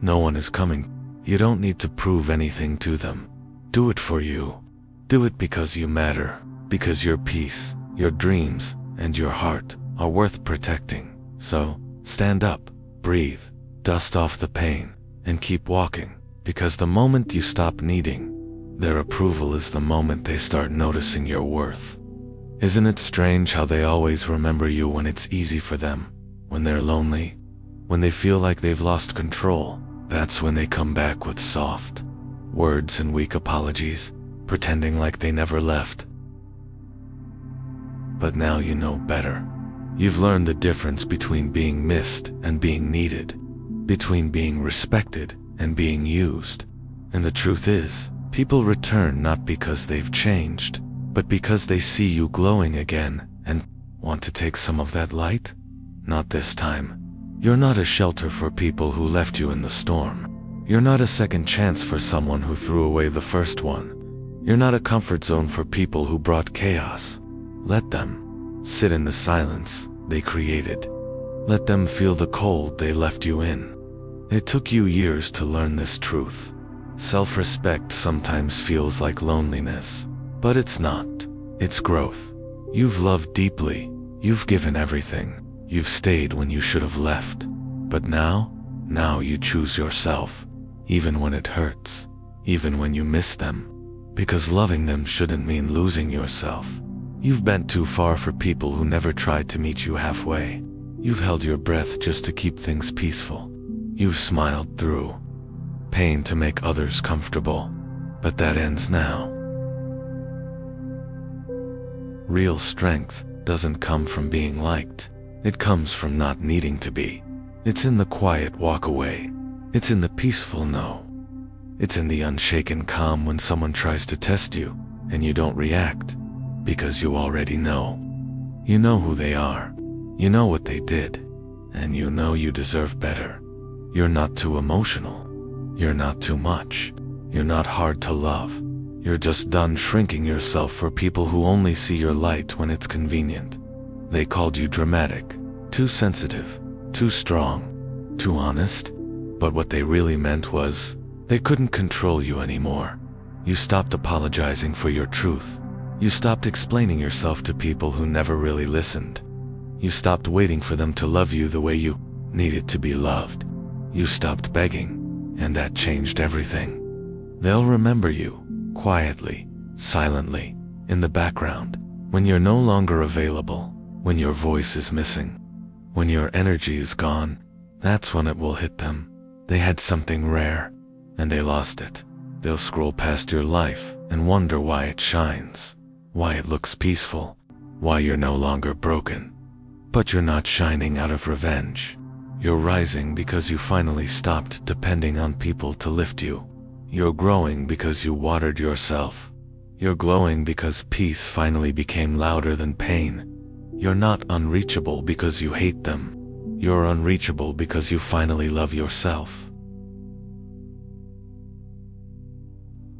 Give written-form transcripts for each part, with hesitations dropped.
No one is coming. You don't need to prove anything to them. Do it for you. Do it because you matter, because your peace, your dreams, and your heart are worth protecting. So, stand up, breathe, dust off the pain, and keep walking, because the moment you stop needing their approval is the moment they start noticing your worth. Isn't it strange how they always remember you when it's easy for them, when they're lonely, when they feel like they've lost control? That's when they come back with soft words and weak apologies, pretending like they never left. But now you know better. You've learned the difference between being missed and being needed, between being respected and being used. And the truth is, people return not because they've changed, but because they see you glowing again and want to take some of that light. Not this time. You're not a shelter for people who left you in the storm. You're not a second chance for someone who threw away the first one. You're not a comfort zone for people who brought chaos. Let them sit in the silence they created. Let them feel the cold they left you in. It took you years to learn this truth. Self-respect sometimes feels like loneliness, but it's not. It's growth. You've loved deeply. You've given everything. You've stayed when you should have left. But now you choose yourself, even when it hurts, even when you miss them. Because loving them shouldn't mean losing yourself. You've bent too far for people who never tried to meet you halfway. You've held your breath just to keep things peaceful. You've smiled through pain to make others comfortable, but that ends now. Real strength doesn't come from being liked. It comes from not needing to be. It's in the quiet walk away. It's in the peaceful no. It's in the unshaken calm when someone tries to test you and you don't react, because you already know. You know who they are. You know what they did, and you know you deserve better. You're not too emotional. You're not too much. You're not hard to love. You're just done shrinking yourself for people who only see your light when it's convenient. They called you dramatic, too sensitive, too strong, too honest, but what they really meant was, they couldn't control you anymore. You stopped apologizing for your truth. You stopped explaining yourself to people who never really listened. You stopped waiting for them to love you the way you needed to be loved. You stopped begging, and that changed everything. They'll remember you, quietly, silently, in the background, when you're no longer available, when your voice is missing, when your energy is gone. That's when it will hit them. They had something rare, and they lost it. They'll scroll past your life and wonder why it shines, why it looks peaceful, why you're no longer broken. But you're not shining out of revenge. You're rising because you finally stopped depending on people to lift you. You're growing because you watered yourself. You're glowing because peace finally became louder than pain. You're not unreachable because you hate them. You're unreachable because you finally love yourself.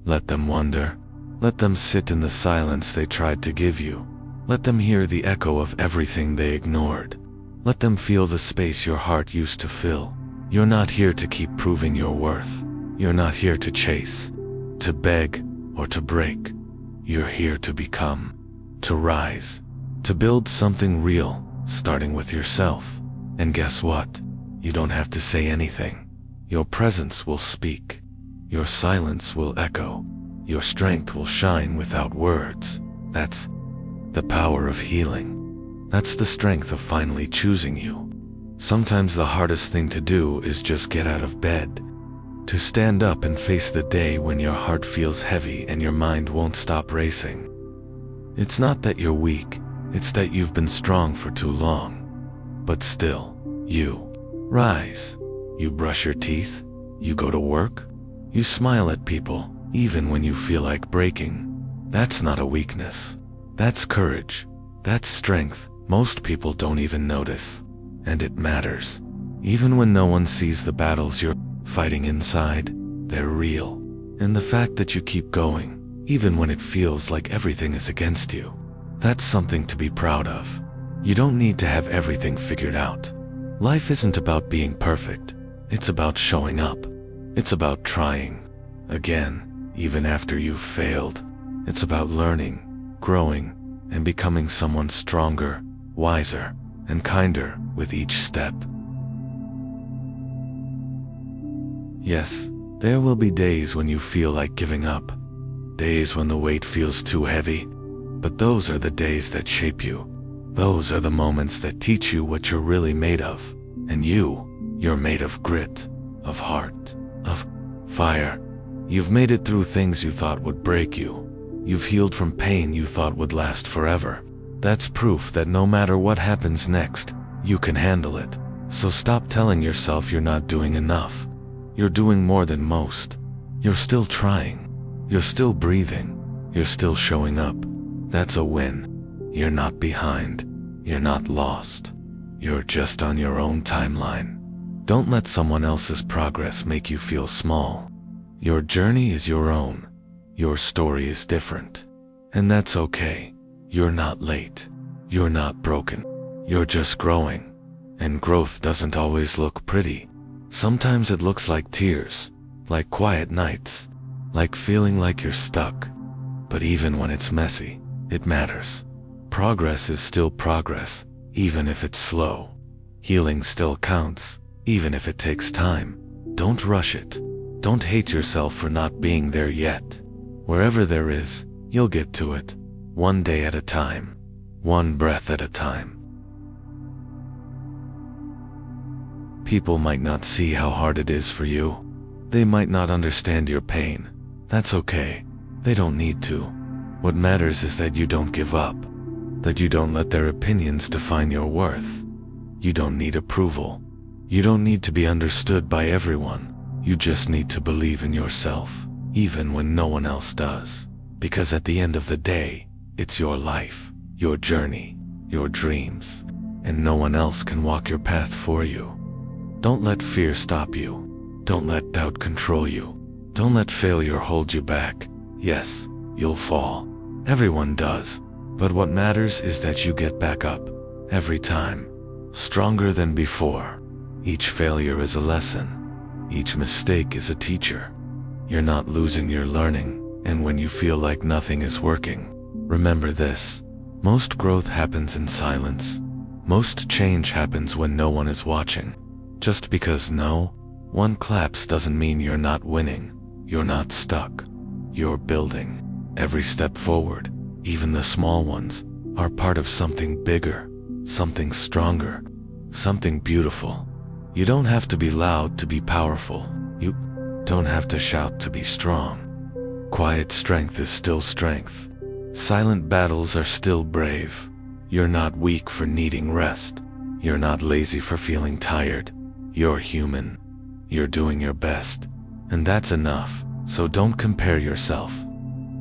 Let them wonder. Let them sit in the silence they tried to give you. Let them hear the echo of everything they ignored. Let them feel the space your heart used to fill. You're not here to keep proving your worth. You're not here to chase, to beg, or to break. You're here to become, to rise, to build something real, starting with yourself. And guess what? You don't have to say anything. Your presence will speak. Your silence will echo. Your strength will shine without words. That's the power of healing. That's the strength of finally choosing you. Sometimes the hardest thing to do is just get out of bed. To stand up and face the day when your heart feels heavy and your mind won't stop racing. It's not that you're weak, it's that you've been strong for too long. But still, you rise. You brush your teeth. You go to work. You smile at people, even when you feel like breaking. That's not a weakness. That's courage. That's strength. Most people don't even notice. And it matters. Even when no one sees the battles you're fighting inside, they're real. And the fact that you keep going, even when it feels like everything is against you, that's something to be proud of. You don't need to have everything figured out. Life isn't about being perfect. It's about showing up. It's about trying again, even after you've failed. It's about learning, growing, and becoming someone stronger, wiser, and kinder with each step. Yes, there will be days when you feel like giving up, days when the weight feels too heavy, but those are the days that shape you. Those are the moments that teach you what you're really made of. And you're made of grit, of heart, of fire. You've made it through things you thought would break you. You've healed from pain you thought would last forever. That's proof that no matter what happens next, you can handle it. So stop telling yourself you're not doing enough. You're doing more than most. You're still trying. You're still breathing. You're still showing up. That's a win. You're not behind. You're not lost. You're just on your own timeline. Don't let someone else's progress make you feel small. Your journey is your own. Your story is different. And that's okay. You're not late. You're not broken. You're just growing. And growth doesn't always look pretty. Sometimes it looks like tears, like quiet nights, like feeling like you're stuck. But even when it's messy, it matters. Progress is still progress, even if it's slow. Healing still counts, even if it takes time. Don't rush it. Don't hate yourself for not being there yet. Wherever there is, you'll get to it. One day at a time. One breath at a time. People might not see how hard it is for you. They might not understand your pain. That's okay. They don't need to. What matters is that you don't give up. That you don't let their opinions define your worth. You don't need approval. You don't need to be understood by everyone. You just need to believe in yourself, even when no one else does. Because at the end of the day, it's your life, your journey, your dreams, and no one else can walk your path for you. Don't let fear stop you. Don't let doubt control you. Don't let failure hold you back. Yes, you'll fall. Everyone does. But what matters is that you get back up, every time, stronger than before. Each failure is a lesson. Each mistake is a teacher. You're not losing, you're learning. And when you feel like nothing is working, remember this. Most growth happens in silence. Most change happens when no one is watching. Just because no one claps doesn't mean you're not winning. You're not stuck. You're building. Every step forward, even the small ones, are part of something bigger, something stronger, something beautiful. You don't have to be loud to be powerful. You don't have to shout to be strong. Quiet strength is still strength. Silent battles are still brave. You're not weak for needing rest. You're not lazy for feeling tired. You're human. You're doing your best. And that's enough. So don't compare yourself.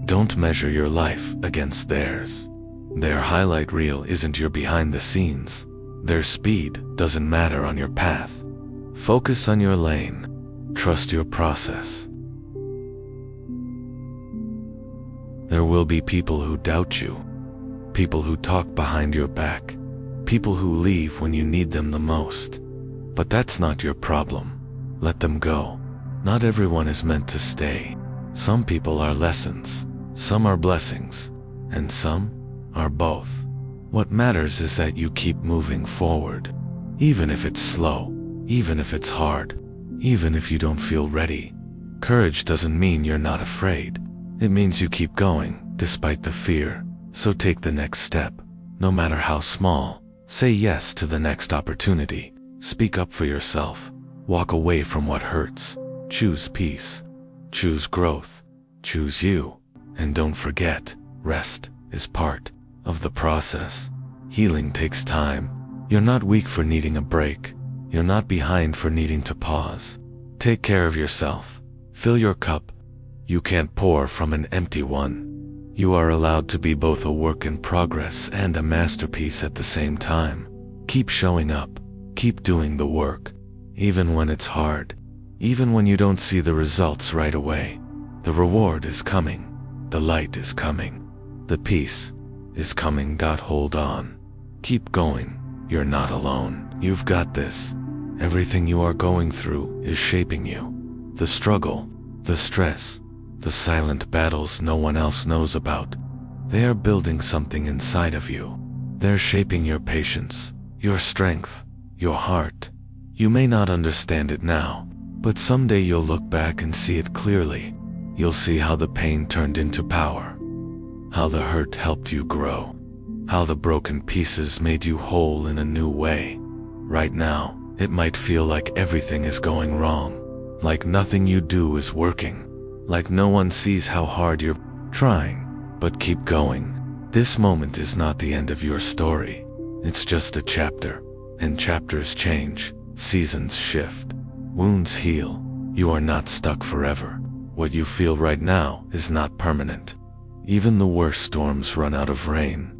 Don't measure your life against theirs. Their highlight reel isn't your behind the scenes. Their speed doesn't matter on your path. Focus on your lane. Trust your process. There will be people who doubt you. People who talk behind your back. People who leave when you need them the most. But that's not your problem. Let them go. Not everyone is meant to stay. Some people are lessons. Some are blessings, and some are both. What matters is that you keep moving forward. Even if it's slow, even if it's hard, even if you don't feel ready. Courage doesn't mean you're not afraid. It means you keep going, despite the fear. So take the next step, no matter how small. Say yes to the next opportunity. Speak up for yourself. Walk away from what hurts. Choose peace. Choose growth. Choose you. And don't forget, rest is part of the process. Healing takes time. You're not weak for needing a break. You're not behind for needing to pause. Take care of yourself. Fill your cup. You can't pour from an empty one. You are allowed to be both a work in progress and a masterpiece at the same time. Keep showing up. Keep doing the work. Even when it's hard. Even when you don't see the results right away. The reward is coming. The light is coming. The peace is coming. Hold on. Keep going. You're not alone. You've got this. Everything you are going through is shaping you. The struggle, the stress, the silent battles no one else knows about. They are building something inside of you. They're shaping your patience, your strength, your heart. You may not understand it now, but someday you'll look back and see it clearly. You'll see how the pain turned into power, how the hurt helped you grow, how the broken pieces made you whole in a new way. Right now, it might feel like everything is going wrong, like nothing you do is working, like no one sees how hard you're trying. But keep going. This moment is not the end of your story. It's just a chapter, and chapters change, seasons shift, wounds heal. You are not stuck forever. What you feel right now is not permanent. Even the worst storms run out of rain.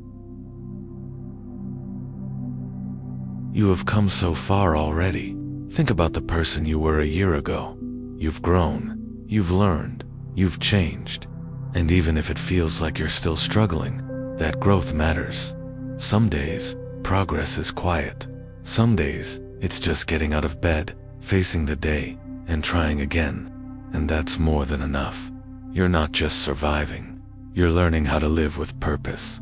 You have come so far already. Think about the person you were a year ago. You've grown, you've learned, you've changed. And even if it feels like you're still struggling, that growth matters. Some days, progress is quiet. Some days, it's just getting out of bed, facing the day, and trying again. And that's more than enough. You're not just surviving. You're learning how to live with purpose.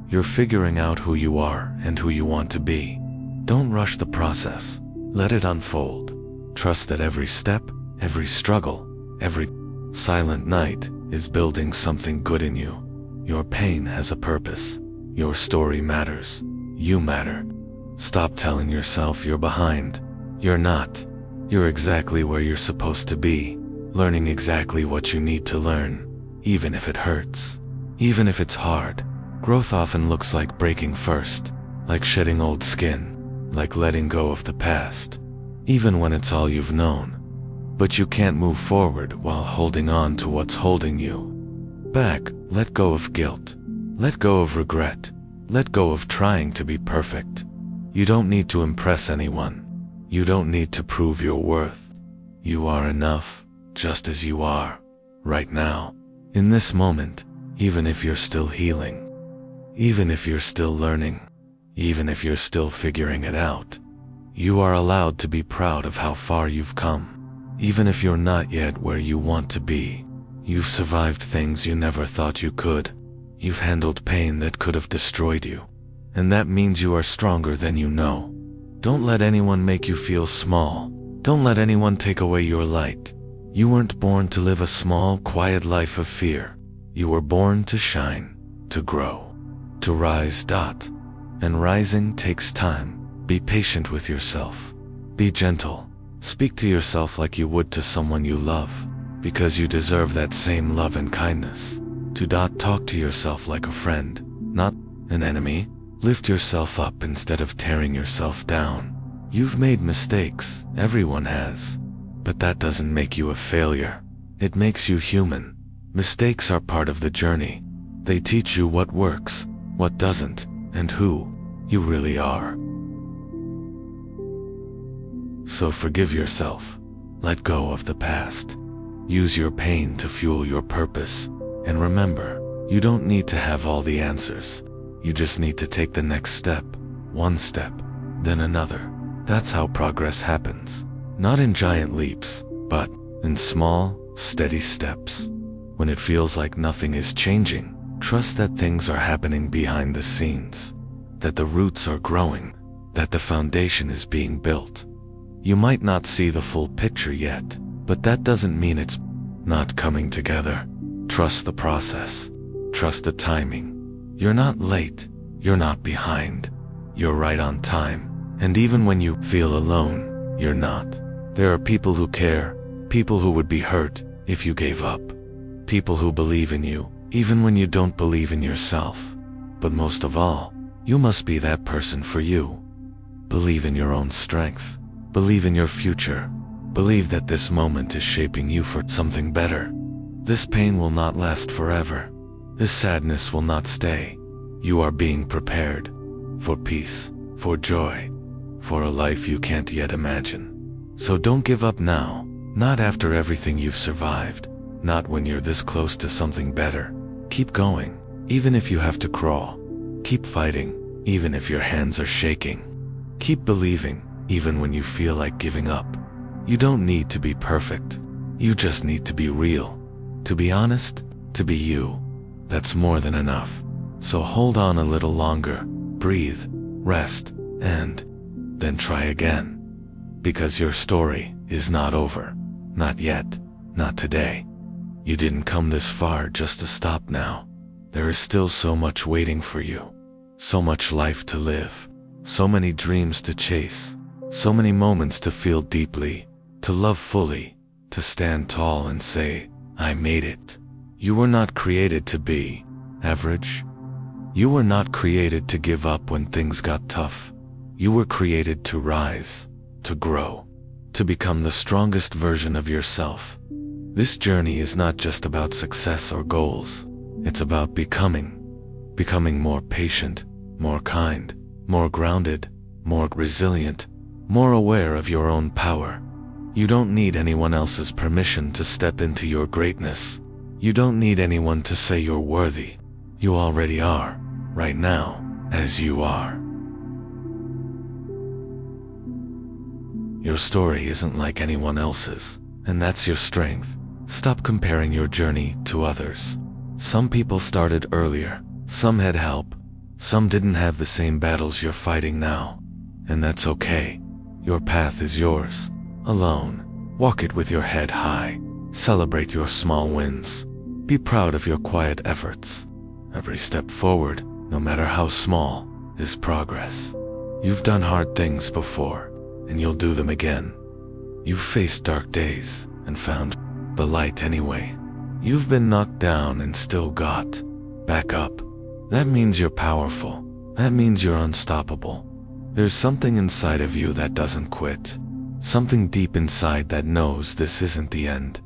You're figuring out who you are and who you want to be. Don't rush the process. Let it unfold. Trust that every step, every struggle, every silent night is building something good in you. Your pain has a purpose. Your story matters. You matter. Stop telling yourself you're behind. You're not. You're exactly where you're supposed to be, learning exactly what you need to learn, even if it hurts, even if it's hard. Growth often looks like breaking first, like shedding old skin, like letting go of the past, even when it's all you've known. But you can't move forward while holding on to what's holding you back. Let go of guilt. Let go of regret. Let go of trying to be perfect. You don't need to impress anyone. You don't need to prove your worth. You are enough, just as you are, right now, in this moment, even if you're still healing, even if you're still learning, even if you're still figuring it out. You are allowed to be proud of how far you've come. Even if you're not yet where you want to be, you've survived things you never thought you could. You've handled pain that could have destroyed you. And that means you are stronger than you know. Don't let anyone make you feel small. Don't let anyone take away your light. You weren't born to live a small, quiet life of fear. You were born to shine, to grow, to rise. And rising takes time. Be patient with yourself. Be gentle. Speak to yourself like you would to someone you love, because you deserve that same love and kindness. Talk to yourself like a friend, not an enemy. Lift yourself up instead of tearing yourself down. You've made mistakes, everyone has. But that doesn't make you a failure. It makes you human. Mistakes are part of the journey. They teach you what works, what doesn't, and who you really are. So forgive yourself. Let go of the past. Use your pain to fuel your purpose. And remember, you don't need to have all the answers. You just need to take the next step, one step, then another. That's how progress happens. Not in giant leaps, but in small, steady steps. When it feels like nothing is changing, trust that things are happening behind the scenes, that the roots are growing, that the foundation is being built. You might not see the full picture yet, but that doesn't mean it's not coming together. Trust the process. Trust the timing. You're not late. You're not behind. You're right on time. And even when you feel alone, you're not. There are people who care, people who would be hurt if you gave up, people who believe in you, even when you don't believe in yourself. But most of all, you must be that person for you. Believe in your own strength. Believe in your future. Believe that this moment is shaping you for something better. This pain will not last forever. This sadness will not stay. You are being prepared for peace, for joy, for a life you can't yet imagine. So don't give up now, not after everything you've survived, not when you're this close to something better. Keep going, even if you have to crawl. Keep fighting, even if your hands are shaking. Keep believing, even when you feel like giving up. You don't need to be perfect. You just need to be real. To be honest, to be you. That's more than enough. So hold on a little longer, breathe, rest, and then try again. Because your story is not over. Not yet. Not today. You didn't come this far just to stop now. There is still so much waiting for you. So much life to live. So many dreams to chase. So many moments to feel deeply. To love fully. To stand tall and say, I made it. You were not created to be average. You were not created to give up when things got tough. You were created to rise, to grow, to become the strongest version of yourself. This journey is not just about success or goals. It's about becoming more patient, more kind, more grounded, more resilient, more aware of your own power. You don't need anyone else's permission to step into your greatness. You don't need anyone to say you're worthy. You already are, right now, as you are. Your story isn't like anyone else's, and that's your strength. Stop comparing your journey to others. Some people started earlier, some had help, some didn't have the same battles you're fighting now. And that's okay. Your path is yours, alone. Walk it with your head high. Celebrate your small wins. Be proud of your quiet efforts. Every step forward, no matter how small, is progress. You've done hard things before, and you'll do them again. You've faced dark days and found the light anyway. You've been knocked down and still got back up. That means you're powerful. That means you're unstoppable. There's something inside of you that doesn't quit. Something deep inside that knows this isn't the end.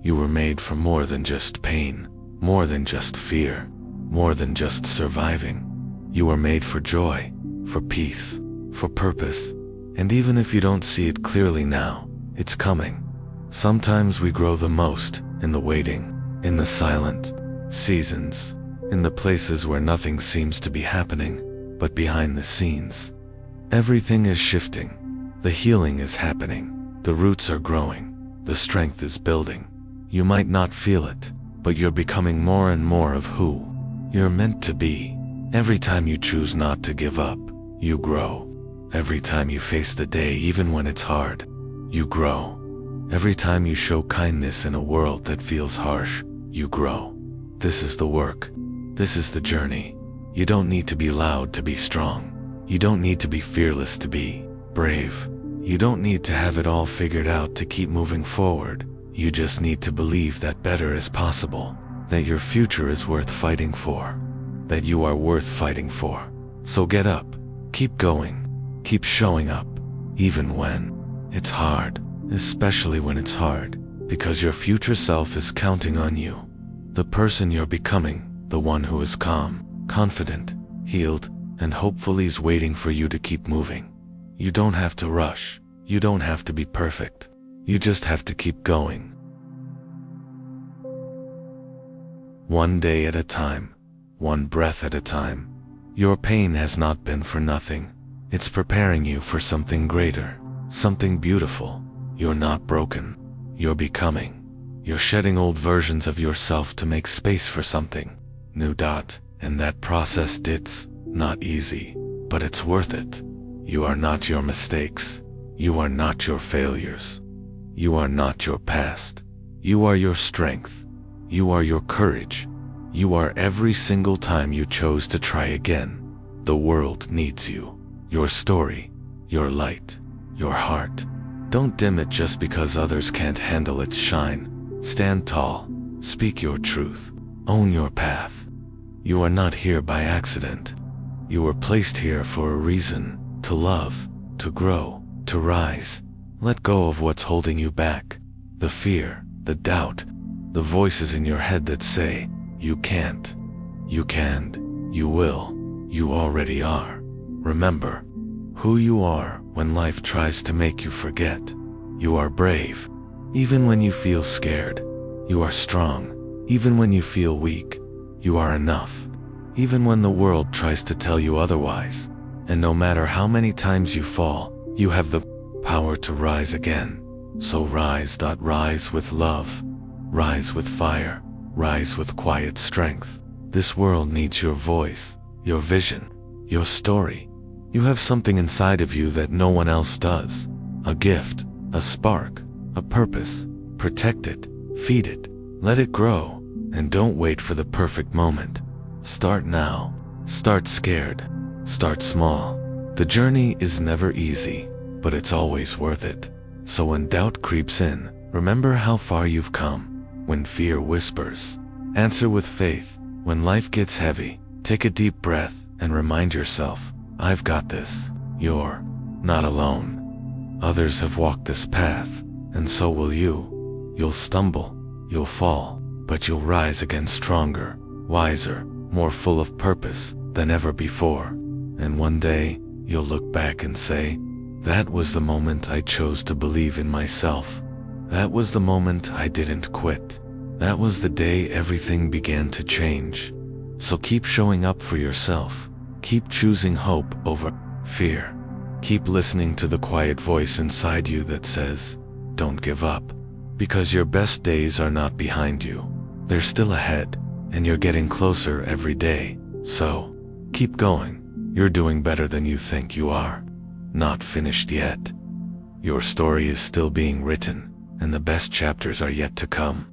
You were made for more than just pain, more than just fear, more than just surviving. You were made for joy, for peace, for purpose. And even if you don't see it clearly now, it's coming. Sometimes we grow the most in the waiting, in the silent seasons, in the places where nothing seems to be happening, but behind the scenes. Everything is shifting. The healing is happening. The roots are growing. The strength is building. You might not feel it, but you're becoming more and more of who you're meant to be. Every time you choose not to give up, you grow. Every time you face the day even when it's hard, you grow. Every time you show kindness in a world that feels harsh, you grow. This is the work. This is the journey. You don't need to be loud to be strong. You don't need to be fearless to be brave. You don't need to have it all figured out to keep moving forward. You just need to believe that better is possible, that your future is worth fighting for, that you are worth fighting for. So get up, keep going, keep showing up, even when it's hard, especially when it's hard, because your future self is counting on you. The person you're becoming, the one who is calm, confident, healed, and hopefully is waiting for you to keep moving. You don't have to rush. You don't have to be perfect. You just have to keep going. One day at a time, one breath at a time. Your pain has not been for nothing. It's preparing you for something greater, something beautiful. You're not broken. You're becoming. You're shedding old versions of yourself to make space for something new. And that process it's not easy, but it's worth it. You are not your mistakes. You are not your failures. You are not your past. You are your strength. You are your courage. You are every single time you chose to try again. The world needs you. Your story, your light, your heart. Don't dim it just because others can't handle its shine. Stand tall. Speak your truth. Own your path. You are not here by accident. You were placed here for a reason. To love, to grow, to rise. Let go of what's holding you back. The fear, the doubt, the voices in your head that say, you can't, you can't, you will, you already are. Remember who you are when life tries to make you forget. You are brave, even when you feel scared. You are strong, even when you feel weak. You are enough, even when the world tries to tell you otherwise. And no matter how many times you fall, you have the power to rise again. So rise. Rise with love, rise with fire, rise with quiet strength. This world needs your voice, your vision, your story. You have something inside of you that no one else does. A gift, a spark, a purpose. Protect it, feed it, let it grow, and don't wait for the perfect moment. Start now. Start scared. Start small. The journey is never easy, but it's always worth it. So when doubt creeps in, remember how far you've come. When fear whispers, answer with faith. When life gets heavy, take a deep breath and remind yourself, I've got this. You're not alone. Others have walked this path, and so will you. You'll stumble, you'll fall, but you'll rise again stronger, wiser, more full of purpose than ever before. And one day, you'll look back and say, that was the moment I chose to believe in myself. That was the moment I didn't quit. That was the day everything began to change. So keep showing up for yourself. Keep choosing hope over fear. Keep listening to the quiet voice inside you that says, don't give up. Because your best days are not behind you. They're still ahead, and you're getting closer every day. So, keep going. You're doing better than you think you are. Not finished yet. Your story is still being written, and the best chapters are yet to come.